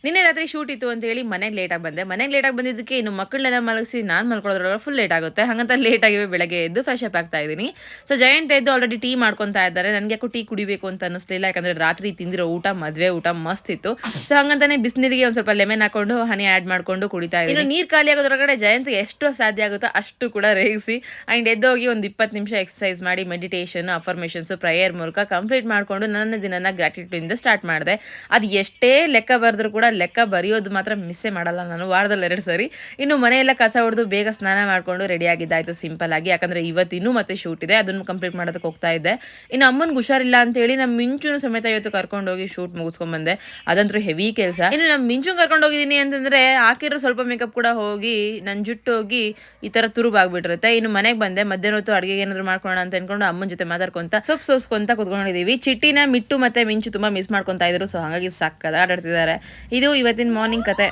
ನಿನ್ನೆ ರಾತ್ರಿ ಶೂಟ್ ಇತ್ತು ಅಂತ ಹೇಳಿ ಮನೆಗೆ ಲೇಟಾಗಿ ಬಂದೆ. ಮನೆಗೆ ಲೇಟಾಗಿ ಬಂದಿದ್ದಕ್ಕೆ ಇನ್ನು ಮಕ್ಕಳನ್ನೆಲ್ಲ ಮಲಗಿಸಿ ನಾನು ಮಲ್ಕೊಳ್ಳೋದ್ರೊಳಗೆ ಫುಲ್ ಲೇಟ್ ಆಗುತ್ತೆ. ಹಾಗಂತ ಲೇಟಾಗಿ ಬೆಳಗ್ಗೆ ಎದ್ದು ಫ್ರೆಶ್ ಅಪ್ ಆಗ್ತಾ ಇದ್ದೀನಿ. ಸೊ ಜಯಂತ್ ಎದ್ದು ಆಲ್ರೆಡಿ ಟೀ ಮಾಡ್ಕೊತಾ ಇದ್ದಾರೆ. ನನಗೆ ಯಾಕೋ ಟೀ ಕುಡಿಬೇಕು ಅಂತ ಅನ್ನಿಸ್ಲಿಲ್ಲ. ಯಾಕಂದ್ರೆ ರಾತ್ರಿ ತಿಂದಿರೋ ಊಟ ಮದುವೆ ಊಟ ಮಸ್ತ್ ಇತ್ತು. ಸೊ ಹಂಗಂತಾನೆ ಬಿಸಿನೀರಿಗೆ ಒಂದು ಸ್ವಲ್ಪ ಲೆಮನ್ ಹಾಕೊಂಡು ಹನಿ ಆ್ಯಡ್ ಮಾಡ್ಕೊಂಡು ಕುಡಿತಾ ಇದ್ದೀನಿ. ಇನ್ನು ನೀರು ಖಾಲಿ ಆಗೋದ್ರೊಳಗಡೆ ಜಯಂತ್ ಎಷ್ಟು ಸಾಧ್ಯ ಆಗುತ್ತೋ ಅಷ್ಟು ಕೂಡ ರೇಗಿಸಿ ಆ್ಯಂಡ್ ಎದ್ದೋಗಿ ಒಂದು 20 ನಿಮಿಷ ಎಕ್ಸರ್ಸೈಸ್ ಮಾಡಿ ಮೆಡಿಟೇಷನ್ ಅಫರ್ಮೇಷನ್ಸ್ ಪ್ರೇಯರ್ ಮೂಲಕ ಕಂಪ್ಲೀಟ್ ಮಾಡಿಕೊಂಡು ನನ್ನ ದಿನನ ಗ್ರಾಟಿಟ್ಯೂಡ್ ಇಂದ ಸ್ಟಾರ್ಟ್ ಮಾಡಿದೆ. ಅದು ಎಷ್ಟೇ ಲೆಕ್ಕ ಬರೆದ್ರು ಕೂಡ ಲೆಕ್ಕ ಬರೆಯೋದು ಮಾತ್ರ ಮಿಸ್ಸೇ ಮಾಡಲ್ಲ ನಾನು, ವಾರದಲ್ಲಿ 2 ಸರಿ. ಇನ್ನು ಮನೆಯೆಲ್ಲ ಕಸ ಹೊಡೆದು ಬೇಗ ಸ್ನಾನ ಮಾಡಿಕೊಂಡು ರೆಡಿ ಆಗಿದ್ದಾಯಿತು ಸಿಂಪಲ್ ಆಗಿ. ಯಾಕಂದರೆ ಇವತ್ತಿನ್ನೂ ಮತ್ತೆ ಶೂಟ್ ಇದೆ, ಅದನ್ನು ಕಂಪ್ಲೀಟ್ ಮಾಡೋದಕ್ಕೆ ಹೋಗ್ತಾ ಇದ್ದೆ. ಇನ್ನು ಅಮ್ಮನಿಗೆ ಹುಷಾರಿಲ್ಲ ಅಂತೇಳಿ ನಮ್ಮ ಮಿಂಚುನು ಸಮೇತ ಇವತ್ತು ಕರ್ಕೊಂಡೋಗಿ ಶೂಟ್ ಮುಗಿಸ್ಕೊಂಡ್ಬಂದೆ. ಅದಂತೂ ಹೆವಿ ಕೆಲಸ. ಇನ್ನು ನಮ್ಮ ಮಿಂಚು ಕರ್ಕೊಂಡು ಹೋಗಿದ್ದೀನಿ ಅಂತಂದರೆ ಹಾಕಿರೋ ಸ್ವಲ್ಪ ಮೇಕಪ್ ಕೂಡ ಹೋಗಿ ನನ್ನ ಜುಟ್ಟು ಹೋಗಿ ಈ ಥರ ತುರುಬಾಗ್ಬಿಟ್ಟಿರುತ್ತೆ. ಇನ್ನು ಮನೆಗೆ ಬಂದೆ, ಮಧ್ಯಾಹ್ನ ಹೊತ್ತು ಅಡುಗೆಗೆ ಏನಾದರೂ ಮಾಡ್ಕೊಳ್ಳೋಣ ಅಂತ ಅನ್ಕೊಂಡು ಅಮ್ಮನ ಜೊತೆ ಮಾತಾಡ್ಕೊಂತ ಸೊಪ್ಪು ಸೋಸ್ಕೊಂತ ಕುತ್ಕೊಂಡಿದ್ದೀವಿ. ಚಿಟ್ಟಿನ ಮಿಟ್ಟು ಮತ್ತು ಮಿಂಚು ತುಂಬ ಮಿಸ್ ಮಾಡ್ಕೊತಾ ಇದ್ರು. ಸೊ ಹಾಗಾಗಿ ಸಕ್ಕದ ಆಟಾಡ್ತಿದ್ದಾರೆ. ಇದು ಇವತ್ತಿನ ಮಾರ್ನಿಂಗ್ ಕತೆ.